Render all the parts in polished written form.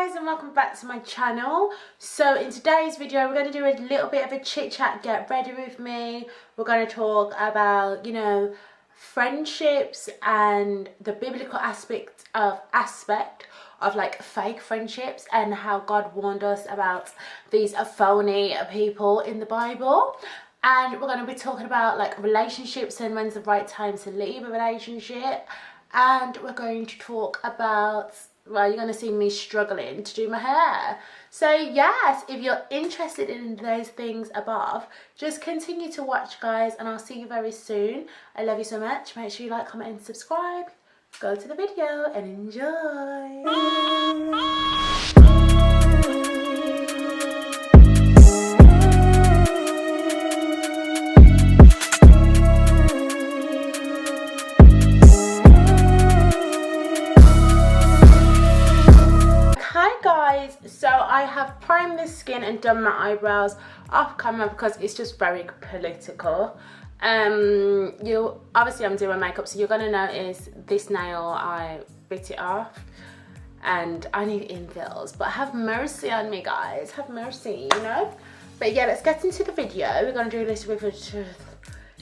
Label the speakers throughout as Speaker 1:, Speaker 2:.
Speaker 1: guys, and welcome back to my channel. So in today's video we're going to do a little bit of a chit chat, get ready with me. We're going to talk about, you know, friendships and the biblical aspect of like fake friendships and how God warned us about these phony people in the Bible. And we're going to be talking about like relationships and when's the right time to leave a relationship. And we're going to talk about, well, you're going to see me struggling to do my hair. So yes, if you're interested in those things above, just continue to watch, guys, and I'll see you very soon. I love you so much. Make sure you like, comment and subscribe. Go to the video and enjoy. So I have primed the skin and done my eyebrows off camera because it's just very political. Obviously I'm doing makeup, so you're gonna notice this nail, I bit it off and I need infills, but have mercy on me, guys, have mercy, you know. But yeah, let's get into the video. We're gonna do this with a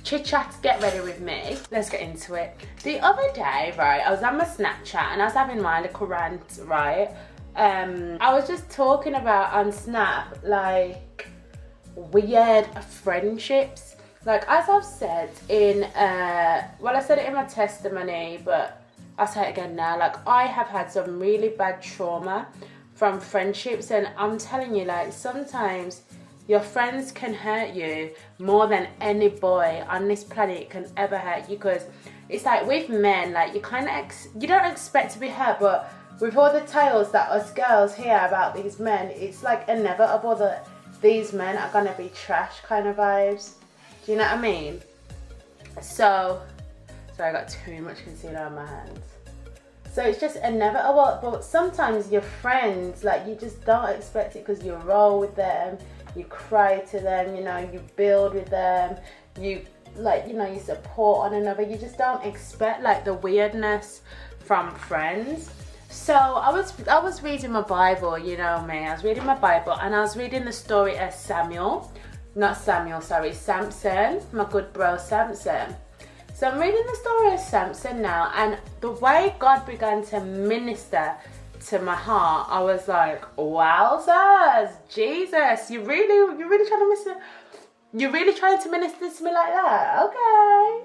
Speaker 1: chit chat. Get ready with me, let's get into it. The other day, right, I was on my Snapchat and I was having my little rant, right. I was just talking about on Snap, like, weird friendships. Like, as I've said in, well, I said it in my testimony, but I'll say it again now. Like, I have had some really bad trauma from friendships, and I'm telling you, like, sometimes your friends can hurt you more than any boy on this planet can ever hurt you. Because it's like with men, like, you kind of, you don't expect to be hurt, but with all the tales that us girls hear about these men, it's like inevitable that these men are gonna be trash kind of vibes. Do you know what I mean? So, sorry, I got too much concealer on my hands. So it's just inevitable, but sometimes your friends, like, you just don't expect it because you roll with them, you cry to them, you know, you build with them, you, like, you know, you support one another. You just don't expect, like, the weirdness from friends. So I was reading my Bible, you know me, I was reading my Bible and I was reading the story of Samson, my good bro Samson. So I'm reading the story of Samson now, and the way God began to minister to my heart, I was like, wowzers, Jesus, you're really trying to minister, you're really trying to minister to me like that? Okay.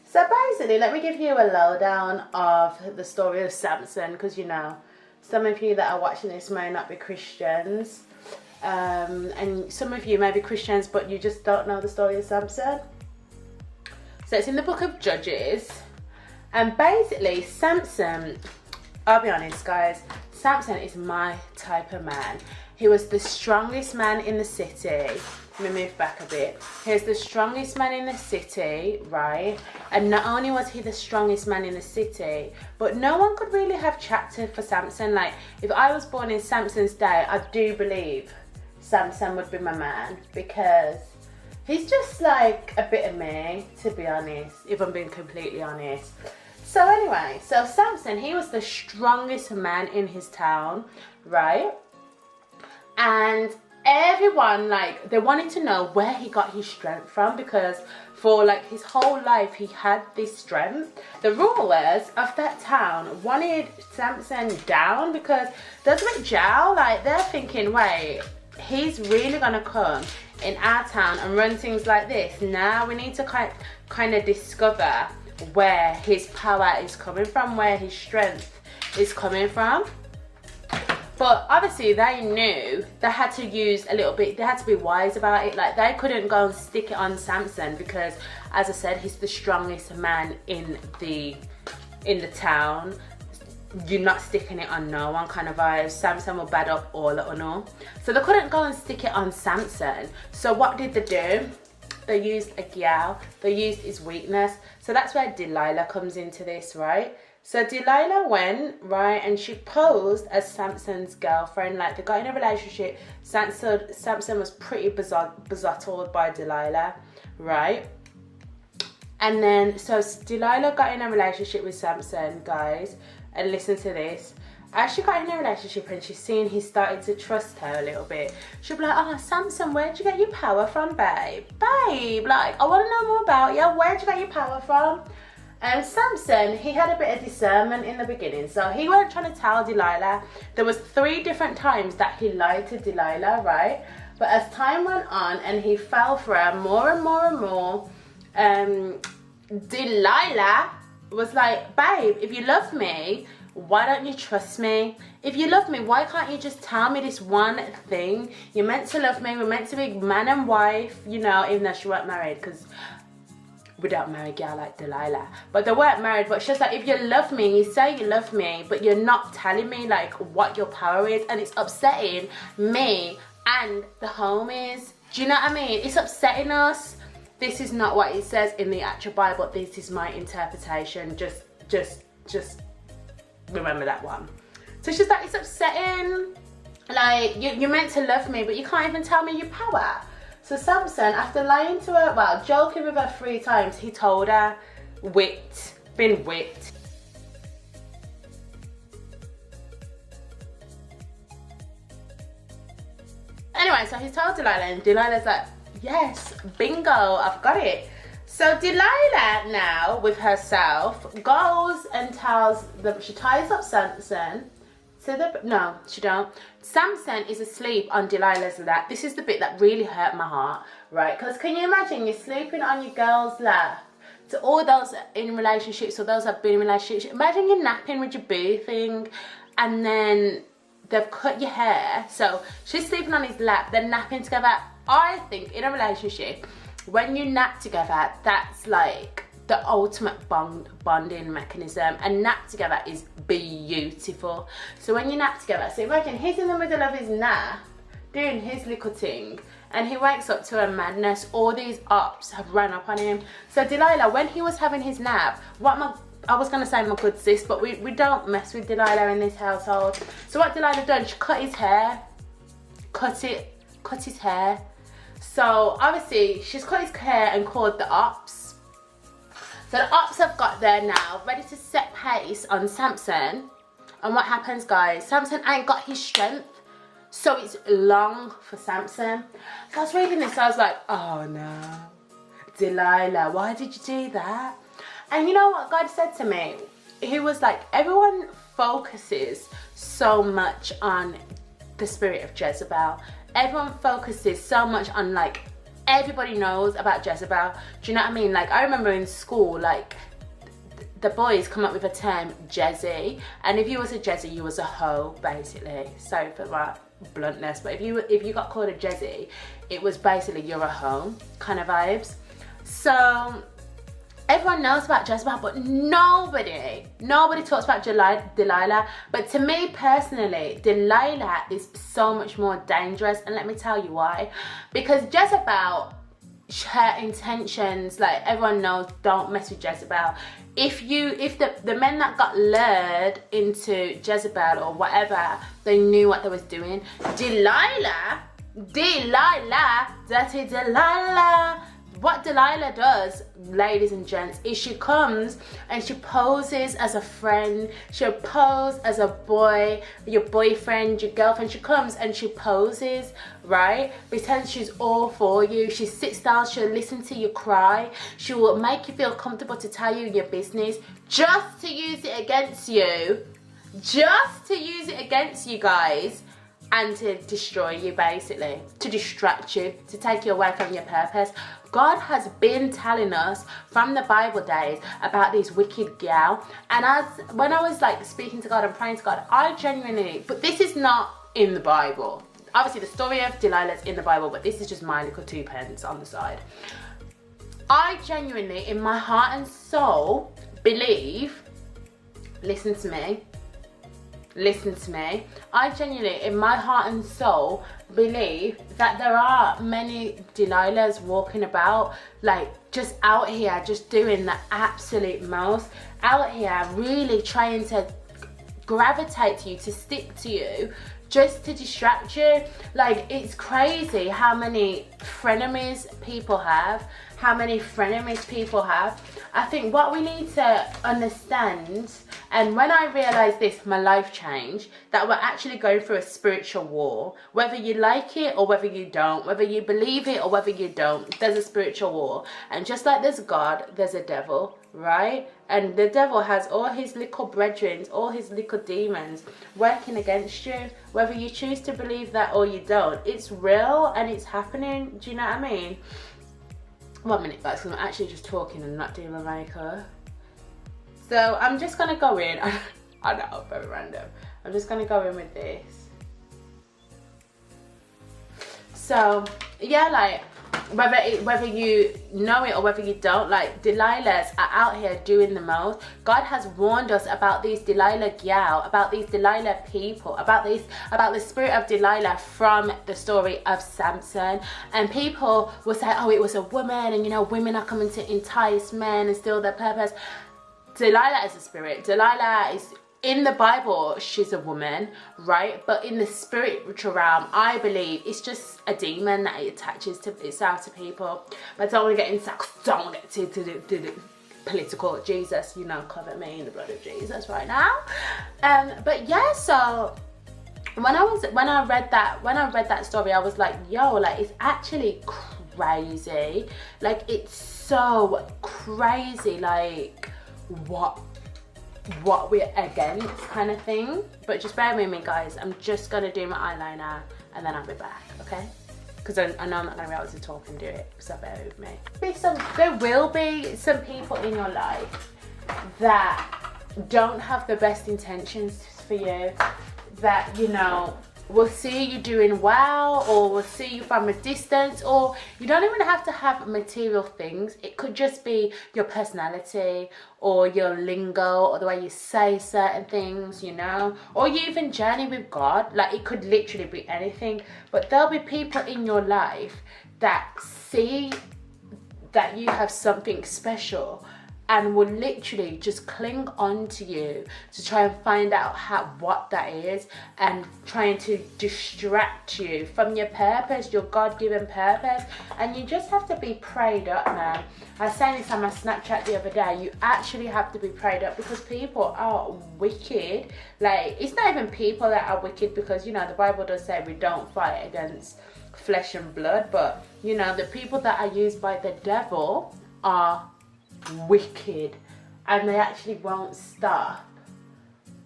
Speaker 1: So basically, let me give you a lowdown of the story of Samson, because, you know, some of you that are watching this may not be Christians, and some of you may be Christians, but you just don't know the story of Samson. So it's in the book of Judges, and basically Samson, I'll be honest, guys, Samson is my type of man. He was the strongest man in the city. Let me move back a bit. He's the strongest man in the city, right? And not only was he the strongest man in the city, but no one could really have chapter for Samson. Like, if I was born in Samson's day, I do believe Samson would be my man, because he's just like a bit of me, to be honest, if I'm being completely honest. So anyway, so Samson, he was the strongest man in his town, right? And everyone, like, they wanted to know where he got his strength from, because for like his whole life he had this strength. The rulers of that town wanted Samson down because they're a bit jail, like they're thinking, wait, he's really gonna come in our town and run things like this. Now we need to kind of discover where his power is coming from, where his strength is coming from. But obviously they knew they had to use a little bit, they had to be wise about it. Like, they couldn't go and stick it on Samson because, as I said, he's the strongest man in the town. You're not sticking it on no one kind of vibes. Samson will bad up all or no. So they couldn't go and stick it on Samson. So what did they do? They used a girl, they used his weakness. So that's where Delilah comes into this, right? So Delilah went, right, and she posed as Samson's girlfriend. Like, they got in a relationship. Samson was pretty besottled by Delilah, right? And then, so Delilah got in a relationship with Samson, guys, and listen to this. as she got in a relationship and she's seen he started to trust her a little bit, she'll be like, oh, Samson, where'd you get your power from, babe? Babe, like, I want to know more about you. Where'd you get your power from? Samson, he had a bit of discernment in the beginning, so he weren't trying to tell Delilah. There was 3 different times that he lied to Delilah, right? But as time went on and he fell for her more and more and more, Delilah was like, babe, if you love me, why don't you trust me? If you love me, why can't you just tell me this one thing? You're meant to love me. We're meant to be man and wife, you know, even though she weren't married, because we don't marry a girl like Delilah. But they weren't married, but she's like, if you love me, you say you love me, but you're not telling me like what your power is, and it's upsetting me and the homies. Do you know what I mean? It's upsetting us. This is not what it says in the actual Bible. This is my interpretation. Just remember that one. So she's like, it's upsetting. Like, you're meant to love me, but you can't even tell me your power. So Samson, after lying to her, well, joking with her 3 times, he told her, been whipped. Anyway, so he told Delilah, and Delilah's like, yes, bingo, I've got it. So Delilah now, with herself, goes and tells them, she ties up Samson to the, no, she don't. Samson is asleep on Delilah's lap. This is the bit that really hurt my heart, right? Because can you imagine you're sleeping on your girl's lap? To all those in relationships or those that have been in relationships, imagine you're napping with your boo thing and then they've cut your hair. So she's sleeping on his lap, they're napping together. I think in a relationship, when you nap together, that's like the ultimate bonding mechanism. And nap together is beautiful. So when you nap together, so imagine he's in the middle of his nap, doing his little thing, and he wakes up to a madness. All these ops have run up on him. So Delilah, when he was having his nap, I was gonna say my good sis, but we don't mess with Delilah in this household. So what Delilah done, she cut his hair, cut his hair. So obviously she's cut his hair and called the ops. So the ops have got there now, ready to set pace on Samson. And what happens, guys? Samson ain't got his strength, so it's long for Samson. So I was reading this, I was like, oh no, Delilah, why did you do that? And you know what God said to me? He was like, everyone focuses so much on the spirit of Jezebel. Everyone focuses so much on, like, everybody knows about Jezebel. Do you know what I mean? Like, I remember in school, like, the boys come up with a term, Jezzy. And if you was a Jezzy, you was a hoe, basically. Sorry for my bluntness, but if you got called a Jezzy, it was basically you're a hoe kind of vibes. So everyone knows about Jezebel, but nobody talks about Delilah. But to me personally, Delilah is so much more dangerous, and let me tell you why. Because Jezebel, her intentions, like, everyone knows, don't mess with Jezebel. If the men that got lured into Jezebel or whatever, they knew what they was doing. Delilah, dirty Delilah. What Delilah does, ladies and gents, is she comes and she poses as a friend. She'll pose as a boy, your boyfriend, your girlfriend. She comes and she poses, right? Pretends she's all for you. She sits down, she'll listen to you cry. She will make you feel comfortable to tell you your business, just to use it against you. Just to use it against you guys. And to destroy you, basically, to distract you, to take you away from your purpose. God has been telling us from the Bible days about this wicked gal. And when I was like speaking to God and praying to God, I genuinely, but this is not in the Bible. Obviously the story of Delilah is in the Bible, but this is just my little 2 pence on the side. I genuinely, in my heart and soul, believe, listen to me, I genuinely, in my heart and soul, believe that there are many Delilahs walking about, like, just out here, just doing the absolute most, out here really trying to gravitate to you, to stick to you, just to distract you. Like, it's crazy how many frenemies people have, I think what we need to understand, and when I realized this, my life changed, that we're actually going through a spiritual war. Whether you like it or whether you don't, whether you believe it or whether you don't, there's a spiritual war. And just like there's God, there's a devil, right? And the devil has all his little brethren, all his little demons working against you, whether you choose to believe that or you don't. It's real and it's happening. Do you know what I mean? 1 minute, guys, because I'm actually just talking and not doing my makeup. So I'm just gonna go in. I know, very random. I'm just gonna go in with this. So yeah, like, whether you know it or whether you don't, like, Delilahs are out here doing the most. God has warned us about these Delilah gal, about these Delilah people, about the spirit of Delilah from the story of Samson. And people will say, oh, it was a woman, and you know, women are coming to entice men and steal their purpose. Delilah is a spirit. Delilah is, in the Bible, she's a woman, right? But in the spiritual realm, I believe it's just a demon that it attaches to itself to people. But I don't want to get into that, don't want to get to political. Jesus, you know, cover me in the blood of Jesus right now. But yeah, so when I read that story, I was like, yo, like, it's actually crazy. Like, it's so crazy, like, what we're against, kind of thing. But just bear with me, guys. I'm just gonna do my eyeliner and then I'll be back, okay? Because I know I'm not gonna be able to talk and do it, so bear with me. There will be some people in your life that don't have the best intentions for you, that, you know, will see you doing well, or will see you from a distance, or you don't even have to have material things. It could just be your personality or your lingo or the way you say certain things, you know, or you even journey with God. Like, it could literally be anything. But there'll be people in your life that see that you have something special and will literally just cling on to you to try and find out what that is, and trying to distract you from your purpose, your God-given purpose. And you just have to be prayed up, man. I was saying this on my Snapchat the other day. You actually have to be prayed up, because people are wicked. Like, it's not even people that are wicked, because, you know, the Bible does say we don't fight against flesh and blood, but, you know, the people that are used by the devil are wicked, and they actually won't stop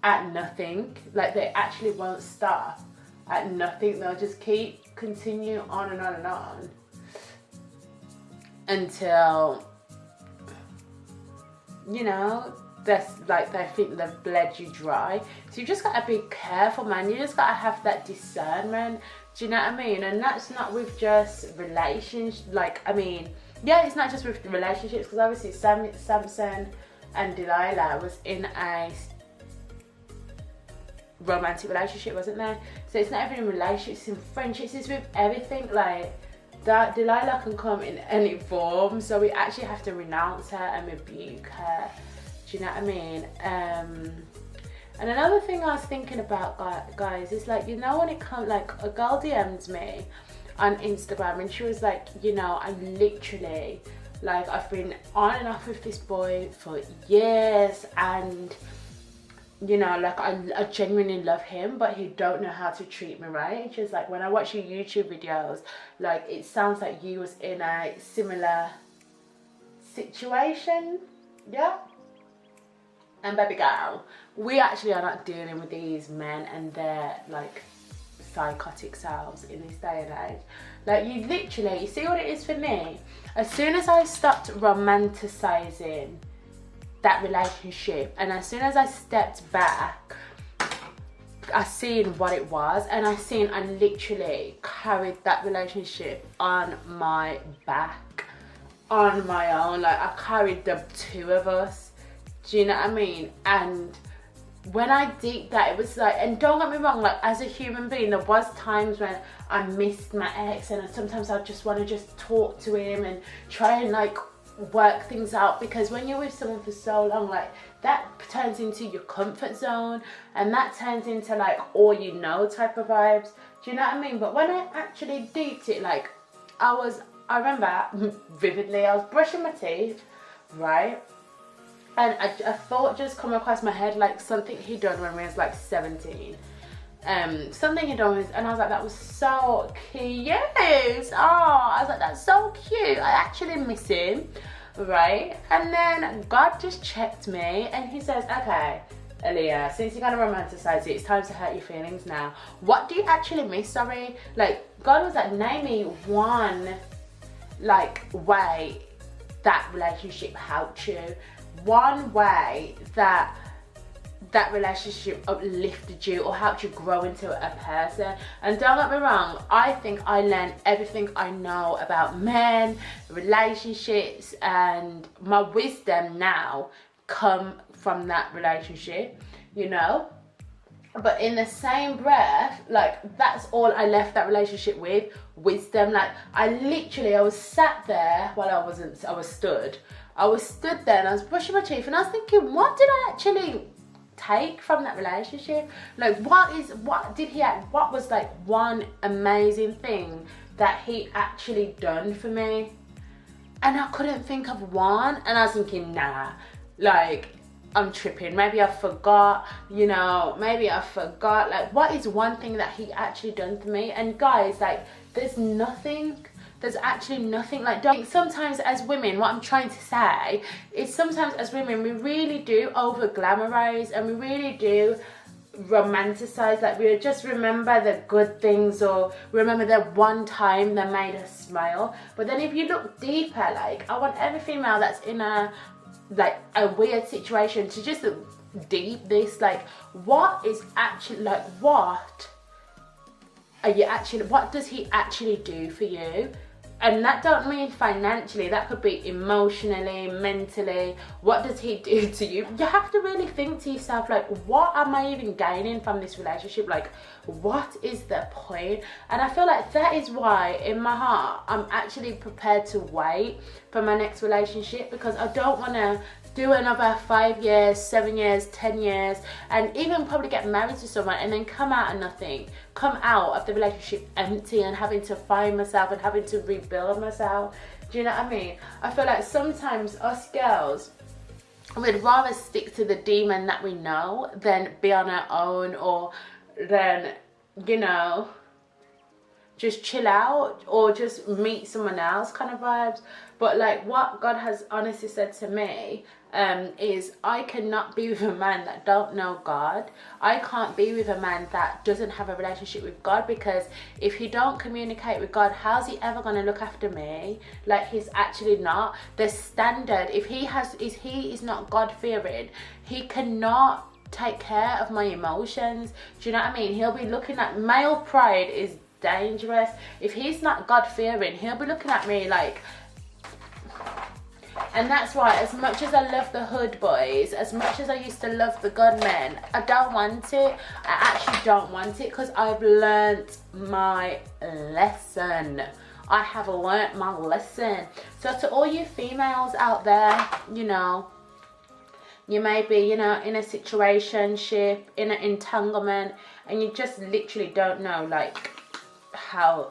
Speaker 1: at nothing. Like, they actually won't stop at nothing. They'll just continue on and on and on until, you know, that's like, they think they've bled you dry. So you just gotta be careful, man. You just gotta have that discernment. Do you know what I mean? And that's not with just relations. Like, I mean, yeah, it's not just with the relationships, because obviously Samson and Delilah was in a romantic relationship, wasn't there? So it's not even in relationships, it's in friendships, it's with everything. Like, that Delilah can come in any form, so we actually have to renounce her and rebuke her. Do you know what I mean? And another thing I was thinking about, guys, is like, you know, when it comes, like, a girl DM'd me on Instagram and she was like, you know, I'm literally, like, I've been on and off with this boy for years, and, you know, like, I genuinely love him, but he don't know how to treat me right. And she was like, when I watch your YouTube videos, like, it sounds like you was in a similar situation. Yeah. And baby girl, we actually are not dealing with these men and their, like, psychotic selves in this day and age. Like, you literally, you see what it is for me? As soon as I stopped romanticizing that relationship, and as soon as I stepped back, I seen what it was, and I literally carried that relationship on my back, on my own. Like, I carried the two of us. Do you know what I mean? And when I did that, it was like, and don't get me wrong, like, as a human being, there was times when I missed my ex, and sometimes I just want to just talk to him and try and, like, work things out, because when you're with someone for so long, like, that turns into your comfort zone, and that turns into like all you know type of vibes. Do you know what I mean? But when I actually deeped it, like I remember vividly, I was brushing my teeth, right? And a thought just come across my head, like something he'd done when we was like 17. Something he'd done, and I was like, that was so cute. Oh, I was like, that's so cute. I actually miss him, right? And then God just checked me, and he says, okay, Aaliyah, since you're gonna romanticize it, it's time to hurt your feelings now. What do you actually miss? Sorry, like God was like, name me one like way that relationship helped you, one way that relationship uplifted you or helped you grow into a person. And don't get me wrong, I think I learned everything I know about men, relationships, and my wisdom now come from that relationship, you know. But in the same breath, like that's all I left that relationship with, wisdom. Like I was sat there while I was stood there, and I was brushing my teeth, and I was thinking, what did I actually take from that relationship? Like what was like one amazing thing that he actually done for me? And I couldn't think of one, and I was thinking, nah, like I'm tripping, maybe I forgot, you know, like what is one thing that he actually done for me? And guys, like there's actually nothing. Like, don't sometimes as women, what I'm trying to say is sometimes as women we really do over glamorize, and we really do romanticize. Like we just remember the good things, or remember the one time that made us smile. But then if you look deeper, like I want every female that's in a weird situation to just deep this, like what is actually, like what does he actually do for you? And that don't mean financially, that could be emotionally, mentally. What does he do to you? You have to really think to yourself, like, what am I even gaining from this relationship? Like, what is the point? And I feel like that is why in my heart I'm actually prepared to wait for my next relationship, because I don't want to do another 5 years, 7 years, 10 years, and even probably get married to someone and then come out of nothing, come out of the relationship empty and having to find myself and having to rebuild myself. Do you know what I mean? I feel like sometimes us girls, we'd rather stick to the demon that we know than be on our own, or then, you know, just chill out or just meet someone else kind of vibes. But like what God has honestly said to me is I cannot be with a man that don't know God. I can't be with a man that doesn't have a relationship with God, because if he don't communicate with God, how's he ever going to look after me? Like he's actually not. The standard, if he is not God-fearing, he cannot take care of my emotions. Do you know what I mean? He'll be looking at, male pride is dangerous. If he's not God-fearing, he'll be looking at me like, and that's why as much as I love the hood boys, as much as I used to love the gunmen, I don't want it. I actually don't want it, because I've learnt my lesson. I have learnt my lesson. So to all you females out there, you know, you may be, you know, in a situationship, in an entanglement, and you just literally don't know like how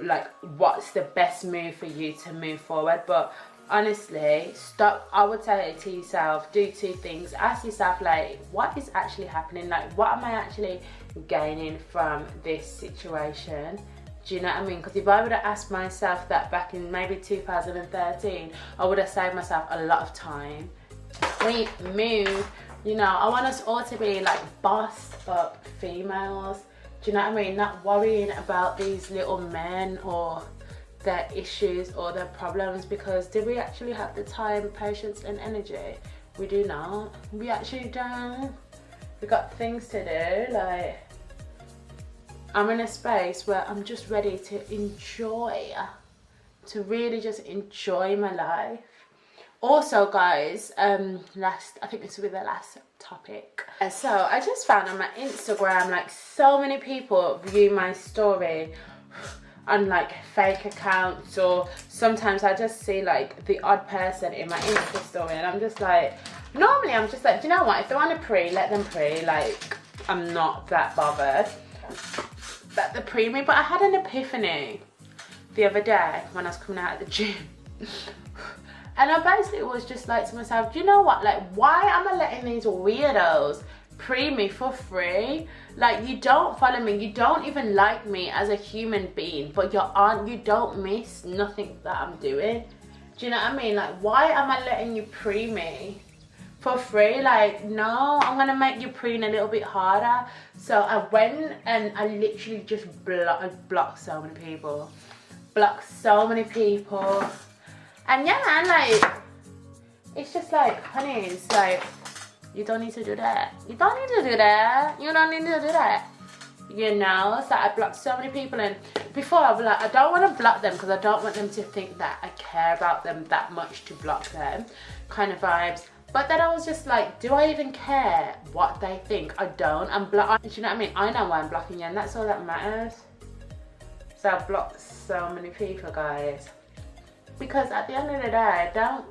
Speaker 1: like what's the best move for you to move forward. But honestly, stop. I would say to yourself, do two things. Ask yourself, like, what is actually happening? Like, what am I actually gaining from this situation? Do you know what I mean? Because if I would have asked myself that back in maybe 2013, I would have saved myself a lot of time. We move, you know, I want us all to be like bossed up females. Do you know what I mean? Not worrying about these little men or their issues or their problems, because do we actually have the time, patience and energy? We do not. We actually don't. We got things to do. Like, I'm in a space where I'm just ready to enjoy, to really just enjoy my life. Also guys, I think this will be the last topic. So I just found on my Instagram, like so many people view my story on like fake accounts, or sometimes I just see like the odd person in my Insta story, and I'm just like, Normally I'm just like, do you know what, if they want to pre, let them pre, like, I'm not that bothered. But the preemie, but I had an epiphany the other day when I was coming out of the gym. And I basically was just like to myself, do you know what, like, why am I letting these weirdos pre me for free? Like, you don't follow me, you don't even like me as a human being, but you don't miss nothing that I'm doing. Do you know what I mean? Like, why am I letting you pre me for free? Like, no, I'm gonna make you preen a little bit harder. So I went and I literally just blocked so many people. And yeah, man, like, it's just like, honey, it's like, you don't need to do that. You don't need to do that. You don't need to do that. You know, so I blocked so many people, and before I was like, I don't want to block them because I don't want them to think that I care about them that much to block them, kind of vibes. But then I was just like, do I even care what they think? I don't. Do you know what I mean? I know why I'm blocking you, and that's all that matters. So I blocked so many people, guys. Because at the end of the day, I don't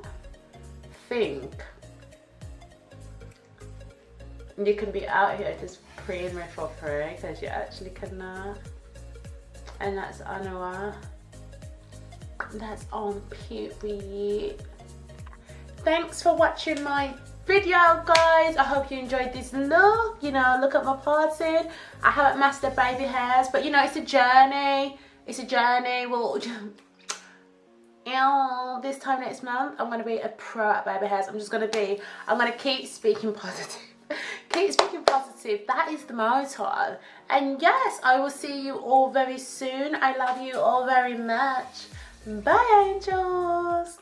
Speaker 1: think you can be out here just preying me for free, because you actually cannot. And that's on what? That's on period. Thanks for watching my video, guys. I hope you enjoyed this look. You know, look at my parting. I haven't mastered baby hairs, but you know, it's a journey. It's a journey. Well, this time next month, I'm gonna be a pro at baby hairs. I'm gonna keep speaking positive. Keep speaking positive. That is the motto. And yes, I will see you all very soon. I love you all very much. Bye, angels.